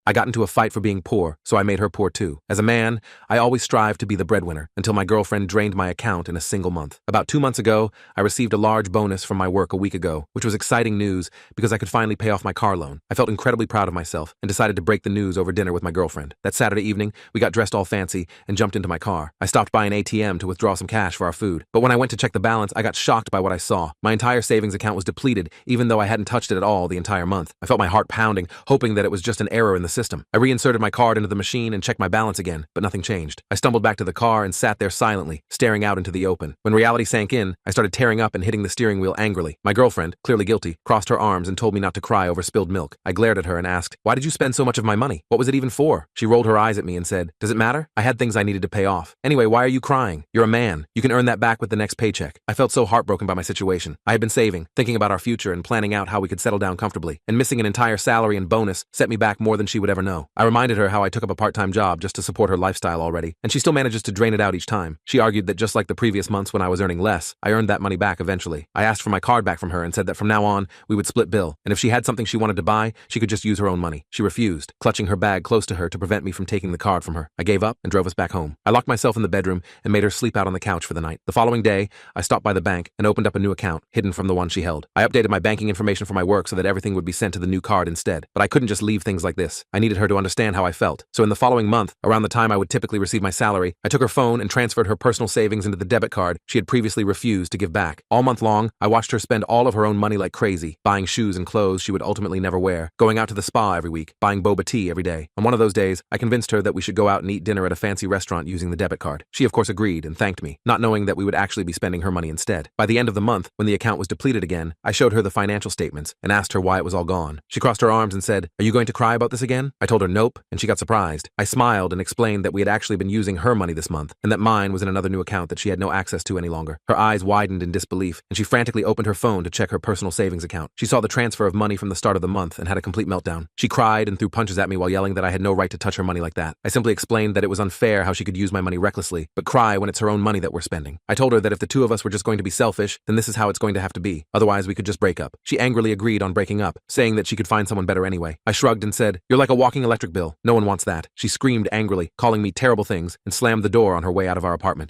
I got into a fight for being poor, so I made her poor too. As a man, I always strive to be the breadwinner until my girlfriend drained my account in a single month. About 2 months ago, I received a large bonus from my work a week ago, which was exciting news because I could finally pay off my car loan. I felt incredibly proud of myself and decided to break the news over dinner with my girlfriend. That Saturday evening, we got dressed all fancy and jumped into my car. I stopped by an ATM to withdraw some cash for our food, but when I went to check the balance, I got shocked by what I saw. My entire savings account was depleted, even though I hadn't touched it at all the entire month. I felt my heart pounding, hoping that it was just an error in the system. I reinserted my card into the machine and checked my balance again, but nothing changed. I stumbled back to the car and sat there silently, staring out into the open. When reality sank in, I started tearing up and hitting the steering wheel angrily. My girlfriend, clearly guilty, crossed her arms and told me not to cry over spilled milk. I glared at her and asked, "Why did you spend so much of my money? What was it even for?" She rolled her eyes at me and said, "Does it matter? I had things I needed to pay off. Anyway, why are you crying? You're a man. You can earn that back with the next paycheck." I felt so heartbroken by my situation. I had been saving, thinking about our future and planning out how we could settle down comfortably, and missing an entire salary and bonus set me back more than she would ever know. I reminded her how I took up a part-time job just to support her lifestyle already, and she still manages to drain it out each time. She argued that just like the previous months when I was earning less, I earned that money back eventually. I asked for my card back from her and said that from now on, we would split bill, and if she had something she wanted to buy, she could just use her own money. She refused, clutching her bag close to her to prevent me from taking the card from her. I gave up and drove us back home. I locked myself in the bedroom and made her sleep out on the couch for the night. The following day, I stopped by the bank and opened up a new account, hidden from the one she held. I updated my banking information for my work so that everything would be sent to the new card instead. But I couldn't just leave things like this. I needed her to understand how I felt. So in the following month, around the time I would typically receive my salary, I took her phone and transferred her personal savings into the debit card she had previously refused to give back. All month long, I watched her spend all of her own money like crazy, buying shoes and clothes she would ultimately never wear, going out to the spa every week, buying boba tea every day. On one of those days, I convinced her that we should go out and eat dinner at a fancy restaurant using the debit card. She of course agreed and thanked me, not knowing that we would actually be spending her money instead. By the end of the month, when the account was depleted again, I showed her the financial statements and asked her why it was all gone. She crossed her arms and said, "Are you going to cry about this again?" I told her nope, and she got surprised. I smiled and explained that we had actually been using her money this month, and that mine was in another new account that she had no access to any longer. Her eyes widened in disbelief, and she frantically opened her phone to check her personal savings account. She saw the transfer of money from the start of the month and had a complete meltdown. She cried and threw punches at me while yelling that I had no right to touch her money like that. I simply explained that it was unfair how she could use my money recklessly, but cry when it's her own money that we're spending. I told her that if the two of us were just going to be selfish, then this is how it's going to have to be. Otherwise, we could just break up. She angrily agreed on breaking up, saying that she could find someone better anyway. I shrugged and said, "You're like a walking electric bill. No one wants that." She screamed angrily, calling me terrible things, and slammed the door on her way out of our apartment.